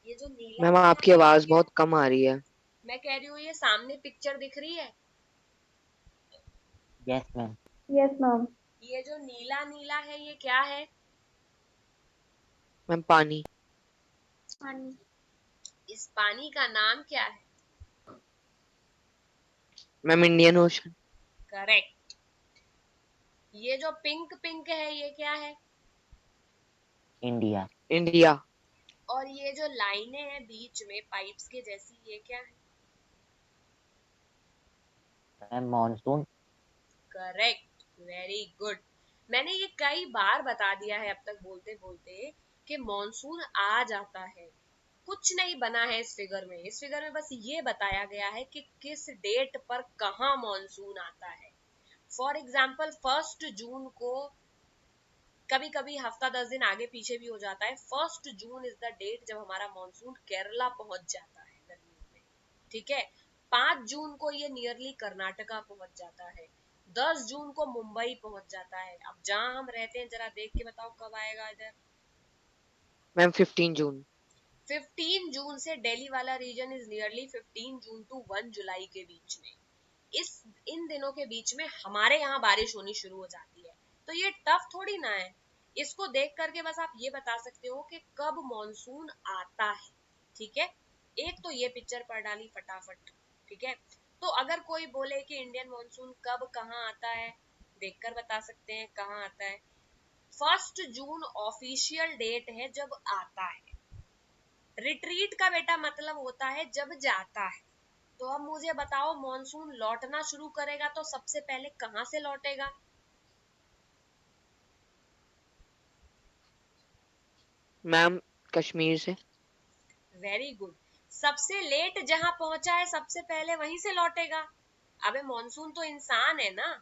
ये जो नीला मैम नीला आपकी है ये आवाज क्या है? बहुत कम आ रही है। मैं कह रही हूँ ये सामने पिक्चर दिख रही है, यस मैम। Yes, ma'am. ये जो नीला नीला है ये क्या है? मैम पानी। Honey. इस पानी का नाम क्या है? Ma'am Indian ocean. करेक्ट। ये जो पिंक पिंक है ये क्या है? इंडिया। इंडिया। और ये जो लाइनें हैं बीच में पाइप्स के जैसी ये क्या है? Ma'am monsoon. Correct, very good. मैंने ये कई बार बता दिया है अब तक बोलते बोलते कि मॉनसून आ जाता है। कुछ नहीं बना है इस फिगर में। इस फिगर में बस ये बताया गया है कि किस डेट पर कहाँ मॉनसून आता है। फॉर एग्जाम्पल 1 जून को, कभी कभी हफ्ता 10 दिन आगे पीछे भी हो जाता है, 1 जून इज द डेट जब हमारा मॉनसून केरला पहुंच जाता है गर्मियों में। ठीक है। 5 जून को ये नियरली कर्नाटका पहुंच जाता है। 10 जून को मुंबई पहुंच जाता है। अब जहां हम रहते हैं जरा देख के बताओ कब आएगा इधर। मैम 15 जून। 15 जून से दिल्ली वाला region is nearly 15 June to 1 जुलाई के बीच में। इन दिनों के बीच में हमारे यहाँ बारिश होनी शुरू हो जाती है। तो ये टफ थोड़ी ना है। इसको देख करके बस आप ये बता सकते हो कि कब मॉनसून आता है। ठीक है। एक तो ये पिक्चर पढ़ डाली फटाफट। ठीक है। तो अगर कोई बोले कि इंडियन मॉनसून कब कहाँ आता है, देखकर बता सकते हैं कहाँ आता है। 1 जून ऑफिशियल डेट है जब आता है। रिट्रीट का बेटा मतलब होता है जब जाता है। तो अब मुझे बताओ मॉनसून लौटना शुरू करेगा तो सबसे पहले कहां से लौटेगा? मैम कश्मीर से। Very good. सबसे लेट जहां पहुंचा है सबसे पहले वहीं से लौटेगा। अबे मॉनसून तो इंसान है ना,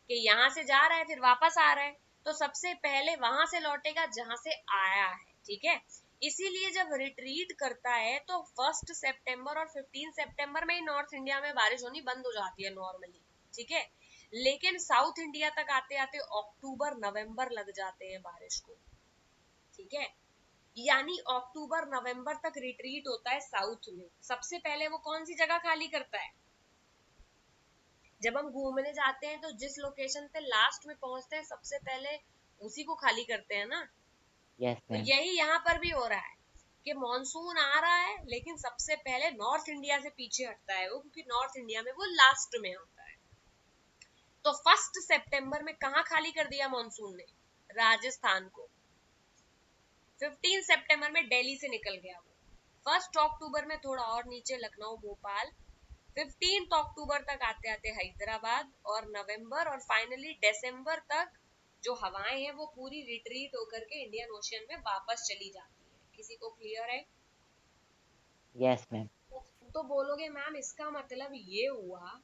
कि यहाँ से जा रहा है फिर वापस आ रहा है। तो सबसे पहले वहां से लौटेगा जहां से आया है। ठीक है। इसीलिए जब रिट्रीट करता है तो 1 सितंबर और 15 सितंबर में ही नॉर्थ इंडिया में बारिश होनी बंद हो जाती है नॉर्मली। ठीक है। लेकिन साउथ इंडिया तक आते आते अक्टूबर नवंबर लग जाते हैं बारिश को। ठीक है। यानी अक्टूबर नवंबर तक रिट्रीट होता है साउथ में। सबसे पहले वो कौन सी जगह खाली करता है? जब हम घूमने जाते हैं तो जिस लोकेशन पे लास्ट में पहुंचते हैं सबसे पहले उसी को खाली करते हैं ना। यस तो मैम। यही यहाँ पर भी हो रहा है कि मॉनसून आ रहा है लेकिन सबसे पहले नॉर्थ इंडिया से पीछे हटता है वो, क्योंकि नॉर्थ इंडिया में वो लास्ट में आता है। तो 1 सितंबर में कहाँ खाली कर दिया मॉनसून ने? राजस्थान को। 15 सितंबर में दिल्ली से निकल गया वो। 1 अक्टूबर में थोड़ा और नीचे लखनऊ भोपाल। 15 अक्टूबर तक आते आते हैदराबाद और नवंबर और फाइनली दिसंबर तक जो हवाएं हैं वो पूरी रिट्रीट होकर के इंडियन ओशियन में वापस चली जाती है। किसी को क्लियर है? Yes ma'am. तो बोलोगे मैम इसका मतलब ये हुआ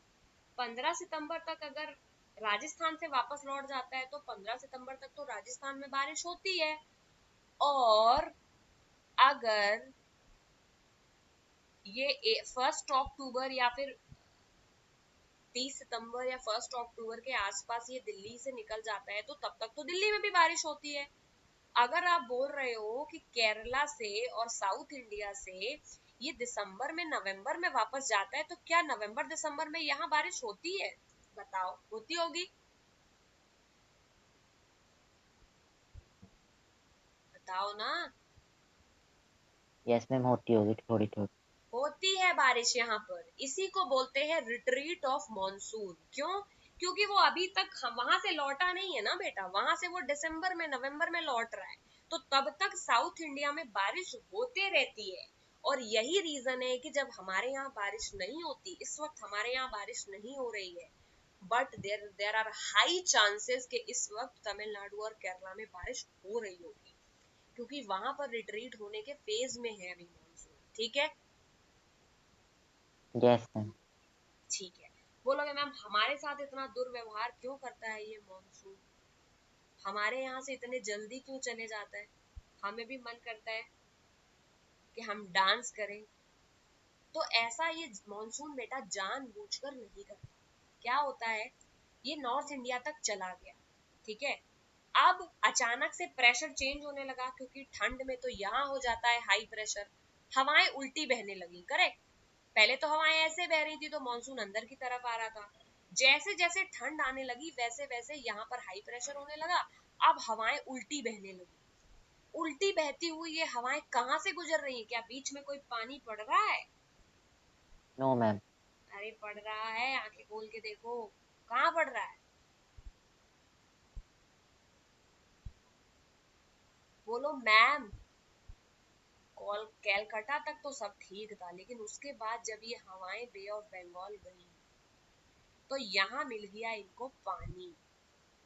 15 सितंबर तक अगर राजस्थान से वापस लौट जाता है तो 15 सितंबर तक तो राजस्थान में बारिश होती है। और अगर ये 1 अक्टूबर या फिर 30 सितंबर या 1 अक्टूबर के आसपास ये दिल्ली से निकल जाता है तो तब तक तो दिल्ली में भी बारिश होती है। अगर आप बोल रहे हो कि केरला से और साउथ इंडिया से ये दिसंबर में नवंबर में वापस जाता है तो क्या नवंबर दिसंबर में यहाँ बारिश होती है? बताओ, होती होगी? बताओ ना। यस मैम होती होगी थोड़ी थोड़ी। होती है बारिश यहाँ पर। इसी को बोलते हैं रिट्रीट ऑफ मॉनसून। क्यों? क्योंकि वो अभी तक हम वहां से लौटा नहीं है ना बेटा, वहां से वो दिसंबर में नवंबर में लौट रहा है। तो तब तक साउथ इंडिया में बारिश होते रहती है। और यही रीजन है कि जब हमारे यहाँ बारिश नहीं होती, इस वक्त हमारे यहाँ बारिश नहीं हो रही है, but there are high chances कि इस वक्त तमिलनाडु और केरला में बारिश हो रही होगी, क्योंकि वहां पर रिट्रीट होने के फेज में है अभी मॉनसून। ठीक है। Yes ma'am. ठीक है। बोलोगे मैम हमारे साथ इतना दुर्व्यवहार क्यों करता है ये मॉनसून? हमारे यहाँ से इतने जल्दी क्यों चले जाता है? हमें भी मन करता है कि हम डांस करें। तो ऐसा ये मॉनसून बेटा जानबूझकर नहीं करता। क्या होता है, ये नॉर्थ इंडिया तक चला गया। ठीक है। अब अचानक से प्रेशर चेंज होने लगा, क्योंकि ठंड में तो यहाँ हो जाता है हाई प्रेशर, हवाएं उल्टी बहने लगी। करेक्ट, पहले तो हवाएं ऐसे बह रही थी तो मानसून अंदर की तरफ आ रहा था। जैसे जैसे ठंड आने लगी वैसे वैसे यहाँ पर हाई प्रेशर होने लगा, अब हवाएं उल्टी बहने लगी। उल्टी बहती हुई ये हवाएं कहाँ से गुजर रही है? क्या बीच में कोई पानी पड़ रहा है? No ma'am. अरे पड़ रहा है, आंखें खोल के देखो, कहाँ पड़ रहा है? बोलो मैम। कैलकाटा तक तो सब ठीक था, लेकिन उसके बाद जब ये हवाएं बे ऑफ बंगाल गई तो यहाँ मिल गया इनको पानी,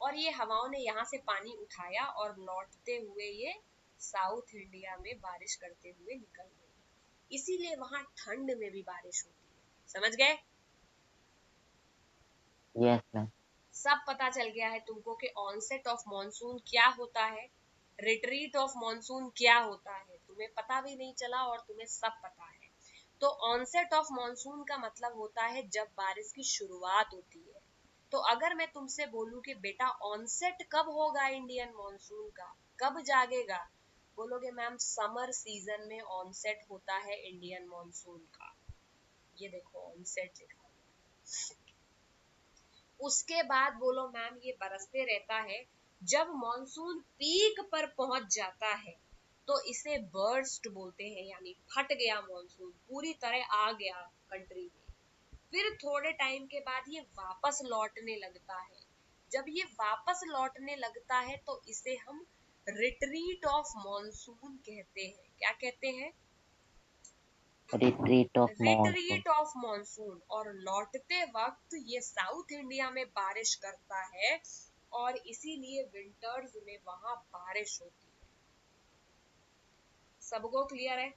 और ये हवाओं ने यहाँ से पानी उठाया और लौटते हुए ये साउथ इंडिया में बारिश करते हुए निकल गई। इसीलिए वहां ठंड में भी बारिश होती है। समझ गए? Yes ma'am. सब पता चल गया है तुमको कि ऑनसेट ऑफ मॉनसून क्या होता है, रिट्रीट ऑफ मॉनसून क्या होता है। तुम्हें पता भी नहीं चला और तुम्हें सब पता है। तो ऑनसेट ऑफ मॉनसून का मतलब होता है जब बारिश की शुरुआत होती है। तो अगर मैं तुमसे बोलूं कि बेटा ऑनसेट कब होगा इंडियन मॉनसून का, कब जागेगा, बोलोगे मैम समर सीजन में ऑनसेट होता है इंडियन मॉनसून का। ये देखो ऑनसेट लिखा हुआ। उसके बाद बोलो मैम ये बरसते रहता है। जब मॉनसून पीक पर पहुंच जाता है तो इसे बर्स्ट बोलते हैं, यानी फट गया मॉनसून, पूरी तरह आ गया कंट्री में। फिर थोड़े टाइम के बाद ये वापस लौटने लगता है। जब ये वापस लौटने लगता है तो इसे हम रिट्रीट ऑफ मॉनसून कहते हैं। क्या कहते हैं? Retreat of monsoon. Retreat of monsoon. और लौटते वक्त ये साउथ इंडिया में बारिश करता है और इसीलिए विंटर्स में वहां बारिश होती है। सबको क्लियर है?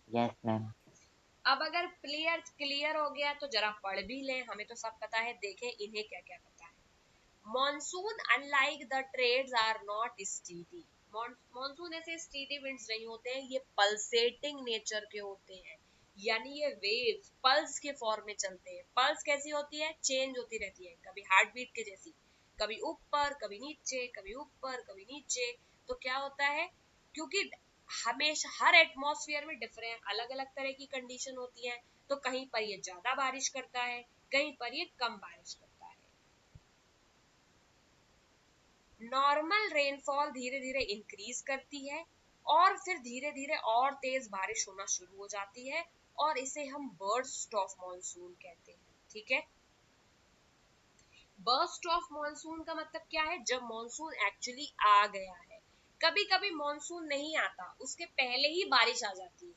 Yes ma'am. अब अगर क्लियर हो गया तो जरा पढ़ भी लें, हमें तो सब पता है, देखें इन्हें क्या क्या पता है। Monsoon unlike the trades are not steady. Monsoon ऐसे स्टीडी विंड्स नहीं होते हैं, ये पल्सेटिंग नेचर के होते हैं, यानी ये वेव्स पल्स के फॉर्म में चलते हैं। पल्स कैसी होती है? चेंज होती रहती है, कभी हार्ट बीट के जैसी, कभी ऊपर कभी नीचे, कभी ऊपर कभी नीचे। तो क्या होता है, क्योंकि हमेशा हर एटमॉस्फेयर में डिफरेंट अलग अलग तरह की कंडीशन होती है, तो कहीं पर ये ज्यादा बारिश करता है, कहीं पर ये कम बारिश करता है। नॉर्मल रेनफॉल धीरे धीरे इंक्रीज करती है और फिर धीरे धीरे और तेज बारिश होना शुरू हो जाती है, और इसे हम बर्स्ट ऑफ मॉनसून कहते हैं। ठीक है? बर्स्ट ऑफ मॉनसून का मतलब क्या है? जब मॉनसून एक्चुअली आ गया है। कभी कभी मॉनसून नहीं आता, उसके पहले ही बारिश आ जाती है।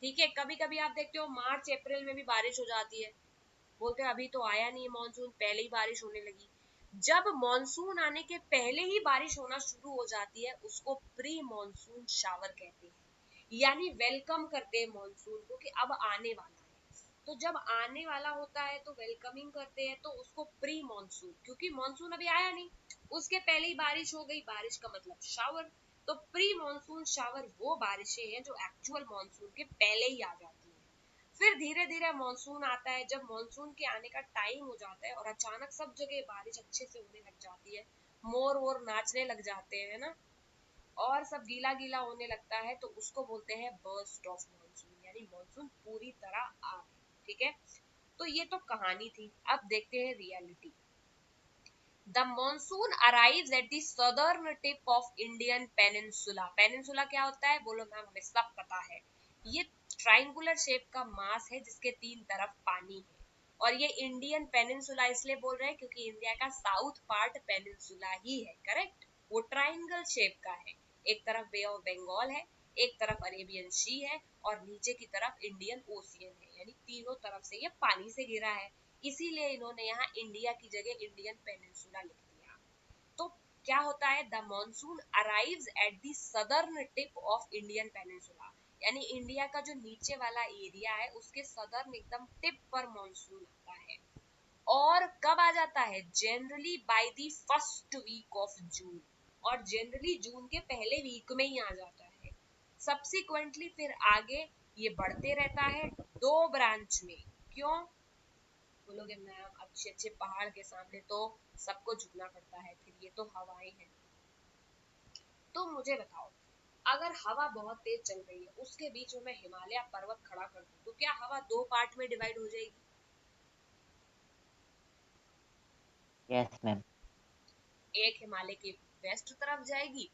ठीक है? कभी कभी आप देखते हो मार्च अप्रैल में भी बारिश हो जाती है, बोलते हैं अभी तो आया नहीं है मॉनसून, पहले ही बारिश होने लगी। जब मॉनसून आने के पहले ही बारिश होना शुरू हो जाती है उसको प्री मॉनसून शावर कहते हैं, यानी वेलकम करते हैं मॉनसून को कि अब आने वाला है। तो जब आने वाला होता है तो वेलकमिंग करते हैं, तो उसको प्री मॉनसून, क्योंकि मॉनसून अभी आया नहीं, उसके पहले ही बारिश हो गई, बारिश का मतलब शावर। तो प्री मॉनसून शावर वो बारिशें हैं जो एक्चुअल मॉनसून के पहले ही आ जाती है। फिर धीरे धीरे मॉनसून आता है। जब मॉनसून के आने का टाइम हो जाता है और अचानक सब जगह बारिश अच्छे से होने लग जाती है, मोर वोर नाचने लग जाते हैं ना, और सब गीला गीला होने लगता है, तो उसको बोलते हैं बर्स्ट ऑफ मॉनसून, यानी मॉनसून पूरी तरह आ गई। ठीक है? तो ये तो कहानी थी, अब देखते हैं reality. The monsoon arrives at the southern tip of Indian peninsula. Peninsula क्या होता है? बोलो मैम हमें सब पता है, ये ट्राइंगुलर शेप का मास है जिसके तीन तरफ पानी है, और ये इंडियन पेनिनसुला इसलिए बोल रहे हैं क्योंकि इंडिया का साउथ पार्ट पेनिनसुला ही है। करेक्ट? वो ट्राइंगल शेप का है, एक तरफ बे ऑफ बंगाल है, एक तरफ अरेबियन सी है, और नीचे की तरफ इंडियन ओशियन है, यानी तीनों तरफ से ये पानी से घिरा है। इसीलिए इन्होंने यहाँ इंडिया की जगह इंडियन पेनिनसुला लिख दिया। तो क्या होता है? The monsoon arrives at the southern tip of Indian peninsula, यानी इंडिया का जो नीचे वाला एरिया है उसके सदर्न एकदम टिप पर मॉनसून आता है। और कब आ जाता है? Generally by the first week of June, और जनरली जून के पहले वीक में ही आ जाता है। सब्सिक्वेंटली फिर आगे ये बढ़ते रहता है दो ब्रांच में। क्यों? बोलोगे मैम अब अच्छे अच्छे पहाड़ के सामने तो सबको झुकना पड़ता है, फिर ये तो हवाएं हैं। तो मुझे बताओ, अगर हवा बहुत तेज चल रही है, उसके बीच में मैं हिमालय पर्वत खड़ा कर दूं, तो क्या हवा दो पार्ट में डिवाइड हो जाएगी? Yes ma'am. एक हिमालय के वेस्ट तरफ जाएगी,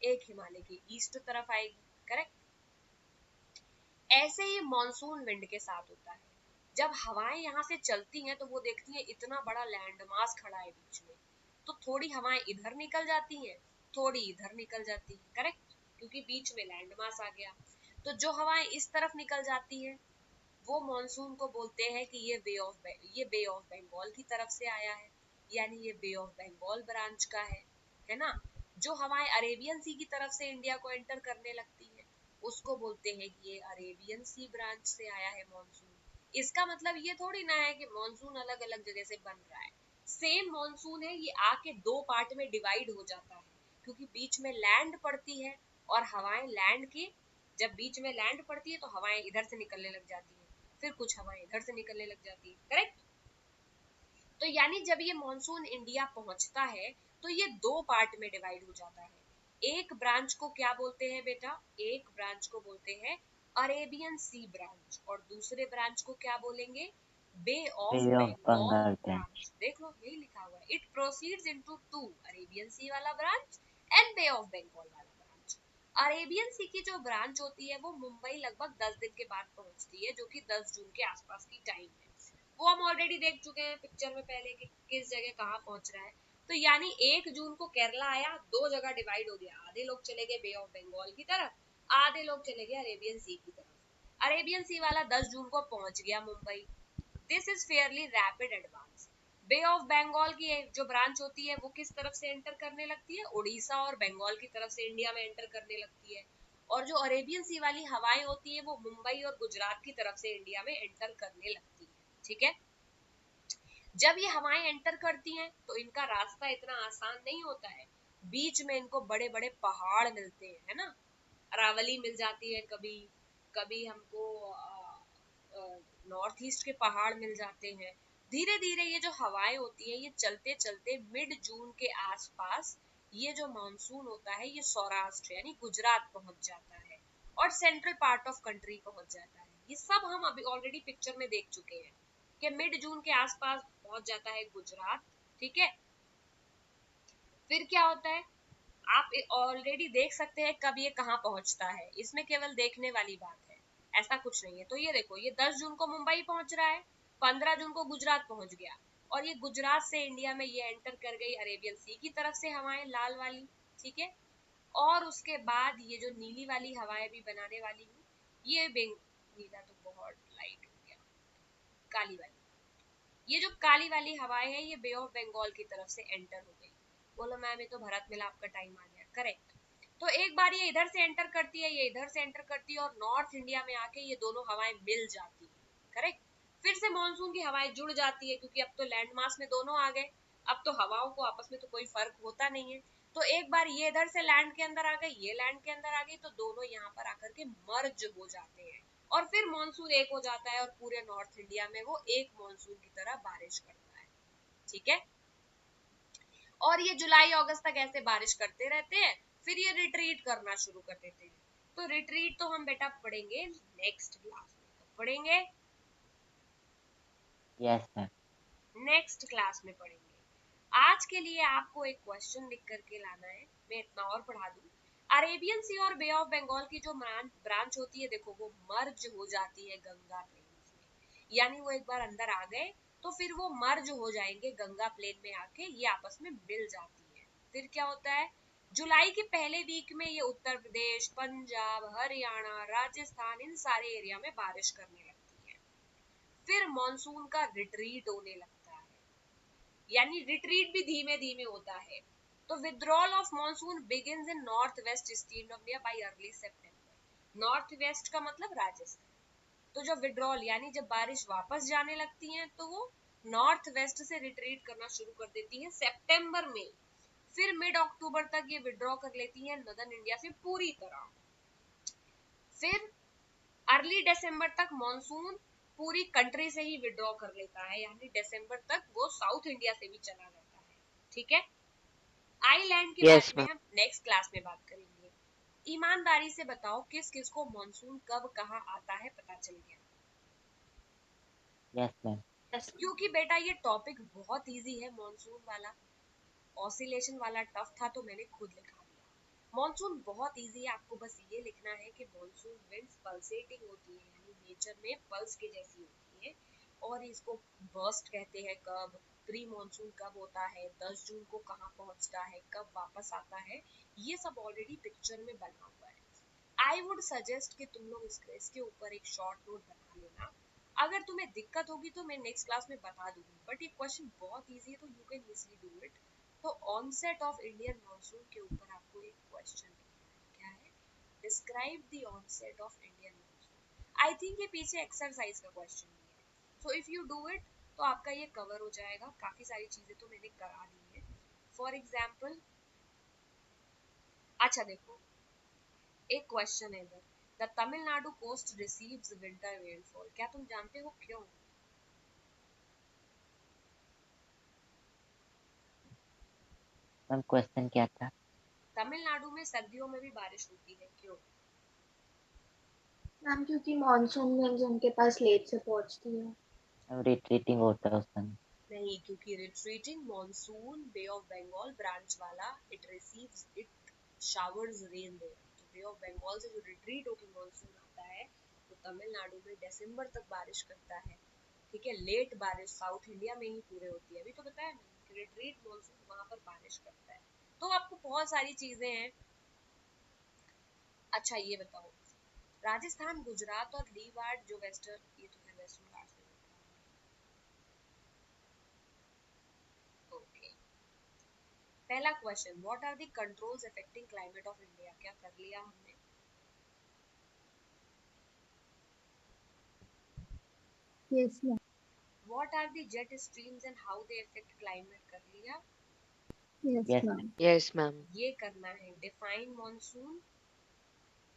एक हिमालय के ईस्ट तरफ आएगी, करेक्ट। ऐसे ही मॉनसून विंड के साथ होता है। जब हवाएं यहाँ से चलती हैं तो वो देखती हैं इतना बड़ा लैंड मास खड़ा है बीच में, तो थोड़ी हवाएं इधर निकल जाती हैं, थोड़ी इधर निकल जाती हैं, करेक्ट, क्योंकि बीच में लैंड मास आ गया। तो जो हवाएं इस तरफ निकल जाती हैं वो मॉनसून को बोलते हैं कि ये बे ऑफ बंगाल की तरफ से आया है, यानी ये बे ऑफ बंगाल ब्रांच का है ना। जो हवाएं अरेबियन सी की तरफ से इंडिया को एंटर करने लगती है उसको बोलते हैं कि ये अरेबियन सी ब्रांच से आया है मॉनसून। इसका मतलब ये थोड़ी ना है कि मॉनसून अलग अलग जगह से बन रहा है, सेम मॉनसून है, ये आके दो पार्ट में डिवाइड हो जाता है, क्योंकि बीच में लैंड पड़ती है और हवाएं लैंड के, जब बीच में लैंड पड़ती है तो हवाएं इधर से निकलने लग जाती है, फिर कुछ हवाएं इधर से निकलने लग जाती है, करेक्ट। तो यानी जब ये मॉनसून इंडिया पहुंचता है तो ये दो पार्ट में डिवाइड हो जाता है। एक ब्रांच को क्या बोलते हैं बेटा? एक ब्रांच को बोलते हैं अरेबियन सी ब्रांच, और दूसरे ब्रांच को क्या बोलेंगे? Bay of bay of Bengal Bengal branch. Branch. देख लो यही लिखा हुआ है, it proceeds into two, Arabian sea वाला branch and bay of Bengal वाला ब्रांच। अरेबियन सी की जो ब्रांच होती है वो मुंबई लगभग 10 दिन के बाद पहुंचती है, जो कि 10 जून के आसपास की टाइम है। वो हम ऑलरेडी देख चुके हैं पिक्चर में पहले कि किस जगह कहाँ पहुंच रहा है। तो यानी 1 जून को केरला आया, दो जगह डिवाइड हो गया, आधे लोग चले गए बे ऑफ बंगाल की तरफ, आधे लोग चले गए अरेबियन सी की तरफ। अरेबियन सी वाला 10 जून को पहुंच गया Mumbai. This is fairly rapid advance. Bay of Bengal की जो ब्रांच होती है वो किस तरफ से एंटर करने लगती है? उड़ीसा और बंगाल की तरफ से इंडिया में एंटर करने लगती है। और जो अरेबियन सी वाली हवाएं होती है वो मुंबई और गुजरात की तरफ से इंडिया में एंटर करने लगती है, ठीक है। जब ये हवाएं एंटर करती हैं तो इनका रास्ता इतना आसान नहीं होता है, बीच में इनको बड़े बड़े पहाड़ मिलते हैं, है ना। अरावली मिल जाती है, कभी कभी हमको नॉर्थ ईस्ट के पहाड़ मिल जाते हैं। धीरे धीरे ये जो हवाएं होती है ये चलते चलते मिड जून के आसपास ये जो मानसून होता है ये सौराष्ट्र यानी गुजरात पहुंच जाता है और सेंट्रल पार्ट ऑफ कंट्री पहुंच जाता है। ये सब हम अभी ऑलरेडी पिक्चर में देख चुके हैं कि मिड जून के आसपास पहुंच जाता है गुजरात, ठीक है। फिर क्या होता है आप ऑलरेडी देख सकते हैं कब ये कहाँ पहुंचता है, इसमें केवल देखने वाली बात है, ऐसा कुछ नहीं है। तो ये देखो ये 10 जून को मुंबई पहुंच रहा है, 15 जून को गुजरात पहुंच गया, और ये गुजरात से इंडिया में ये एंटर कर गई अरेबियन सी की तरफ से हवाएं, लाल वाली, ठीक है। और उसके बाद ये जो नीली वाली हवाएं भी बनाने वाली हूँ, ये नीला तो बहुत लाइट हो गया, काली वाली, ये जो काली वाली हवाएं है ये बे ऑफ बंगाल की तरफ से एंटर हो गई। बोलो मैम ये तो भरत मिलाप का टाइम आ गया, करेक्ट। तो एक बार ये इधर से एंटर करती है, ये इधर से एंटर करती है और नॉर्थ इंडिया में आके ये दोनों हवाएं मिल जाती है, करेक्ट। फिर से मानसून की हवाएं जुड़ जाती है क्योंकि अब तो लैंड मास में दोनों आ गए, अब तो हवाओं को आपस में तो कोई फर्क होता नहीं है। तो एक बार ये इधर से लैंड के अंदर आ गई, ये लैंड के अंदर आ गई, तो दोनों यहाँ पर आकर के मर्ज हो जाते हैं और फिर मॉनसून एक हो जाता है और पूरे नॉर्थ इंडिया में वो एक मॉनसून की तरह बारिश करता है, ठीक है। और ये जुलाई अगस्त तक ऐसे बारिश करते रहते हैं, फिर ये रिट्रीट करना शुरू कर देते हैं। तो रिट्रीट तो हम बेटा पढ़ेंगे नेक्स्ट क्लास में, तो पढ़ेंगे यस मैम। नेक्स्ट क्लास में पढ़ेंगे। आज के लिए आपको एक क्वेश्चन लिख करके लाना है, मैं इतना और पढ़ा दूं। अरेबियन सी और बे ऑफ बंगाल की जो ब्रांच होती है देखो वो मर्ज हो जाती है गंगा प्लेन्स में, यानी वो एक बार अंदर आ गए तो फिर वो मर्ज हो जाएंगे गंगा प्लेन में आके, ये आपस में मिल जाती है। फिर क्या होता है जुलाई के पहले वीक में ये उत्तर प्रदेश, पंजाब, हरियाणा, राजस्थान इन सारे एरिया में बारिश करने लगती है। फिर मॉनसून का रिट्रीट होने लगता है, यानी रिट्रीट भी धीमे धीमे होता है। तो withdrawal of monsoon begins in north west state of India by early September. North west का मतलब राजस्थान। तो जब विड्रॉल यानी जब बारिश वापस जाने लगती है तो वो नॉर्थ वेस्ट से रिट्रीट करना शुरू कर देती है सितंबर में। फिर मिड अक्टूबर तक ये विड्रॉ कर लेती है नॉर्दर्न इंडिया से पूरी तरह। फिर अर्ली दिसंबर तक मॉनसून पूरी कंट्री से ही विड्रॉ कर लेता है, यानी दिसंबर तक वो साउथ इंडिया से भी चला जाता है। ठीक है, आइलैंड के Yes, बारे में ma'am. हम नेक्स्ट क्लास में बात करेंगे। ईमानदारी से बताओ किस किस को मॉनसून कब कहाँ आता है पता चल गया? Yes ma'am. क्योंकि बेटा ये टॉपिक बहुत इजी है मॉनसून वाला, ऑसिलेशन वाला टफ था तो मैंने खुद लिखा दिया। मॉनसून बहुत इजी है, आपको बस ये लिखना है कि मॉनसून विंड्स पल्सेटिंग होती है, यानी नेचर में पल्स के जैसी होती है, और इसको बर्स्ट कहते हैं। कब प्री मॉनसून कब होता है, 10 जून को कहाँ पहुंचता है, कब वापस आता है, ये सब ऑलरेडी पिक्चर में बना हुआ है। आई वुड सजेस्ट कि तुम लोग इसके ऊपर एक शॉर्ट नोट बना लेना। अगर तुम्हें दिक्कत होगी तो मैं नेक्स्ट क्लास में बता दूंगी, बट ये क्वेश्चन बहुत इजी है तो you can easily do it. तो ऑनसेट ऑफ इंडियन मॉनसून के ऊपर आपको एक क्वेश्चन लिखना है। क्या है? Describe the onset of Indian monsoon. I think ये पीछे एक्सरसाइज का क्वेश्चन भी है, so if you do it तो आपका ये कवर हो जाएगा। काफी सारी चीजें तो मैंने करा दी है। फॉर एग्जाम्पल, अच्छा देखो, एक क्वेश्चन है इधर, the Tamil Nadu coast receives winter rainfall. क्या तुम जानते हो क्यों? मैम क्वेश्चन क्या था? तमिलनाडु में सर्दियों में भी बारिश होती है, क्यों? मैम क्योंकि मॉनसून विंड्स उनके पास लेट से पहुंचती है। मैम रिट्रीटिंग होता है उस समय। नहीं, क्योंकि retreating monsoon bay of Bengal branch वाला, it receives it showers rain there. तो बे ऑफ बंगाल से जो रिट्रीट होकर मॉनसून आता है तो तमिलनाडु में दिसंबर तक बारिश करता है। ठीक है, लेट बारिश साउथ इंडिया में ही पूरे होती है। अभी तो बताया मैंने कि रिट्रीट मॉनसून वहां पर बारिश करता है। तो आपको बहुत सारी चीजें हैं। अच्छा ये बताओ, राजस्थान, गुजरात और लीवार्ड जो वेस्टर्न, ये तो है वेस्टर्न घाट्स में होता है। ओके, पहला question, what are the controls affecting climate of India? क्या कर लिया हमने? Yes ma'am. What are the jet streams and how they affect climate? कर लिया। Yes yes ma'am. Yes, ma'am. ये करना है, डिफाइन मॉनसून।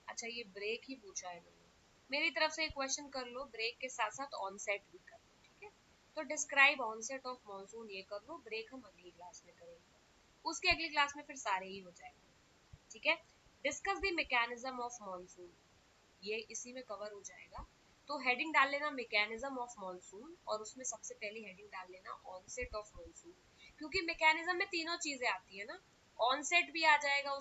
अच्छा ये ब्रेक ही पूछा है मैंने, मेरी तरफ से एक क्वेश्चन कर लो, ब्रेक के साथ साथ ऑनसेट भी कर लो। ठीक है, तो डिस्क्राइब ऑनसेट ऑफ मॉनसून ये कर लो, ब्रेक हम अगली क्लास में करेंगे, उसके अगली क्लास में फिर सारे ही हो जाएंगे। ठीक है, discuss the mechanism of monsoon, ये इसी में कवर हो जाएगा। तो हेडिंग डाल लेना मैकेनिज्म ऑफ मॉनसून, और उसमें सबसे पहली हेडिंग डाल लेना ऑनसेट ऑफ मॉनसून, क्योंकि मैकेनिज्म में तीनों चीजें आती है ना, ऑनसेट भी आ जाएगा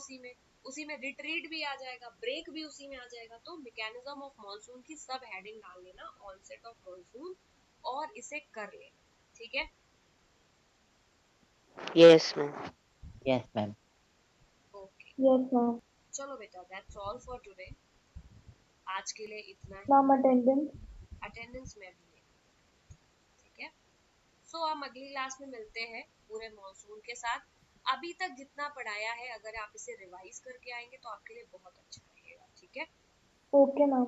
उसी में रिट्रीट भी आ जाएगा, ब्रेक भी उसी में आ जाएगा। तो मैकेनिज्म ऑफ मॉनसून की सब हेडिंग डाल लेना ऑनसेट ऑफ मॉनसून, और इसे कर लेना। ठीक है, Yes, ma'am. Yes ma'am. Okay, yes ma'am. चलो बेटा, दैट्स ऑल फॉर टुडे। आज के लिए इतना ही। Ma'am attendance. अटेंडेंस में भी नहीं। ठीक है, सो हम अगली क्लास में मिलते हैं पूरे मॉनसून के साथ। अभी तक जितना पढ़ाया है अगर आप इसे रिवाइज करके आएंगे तो आपके लिए बहुत अच्छा रहेगा। ठीक है, ओके मैम।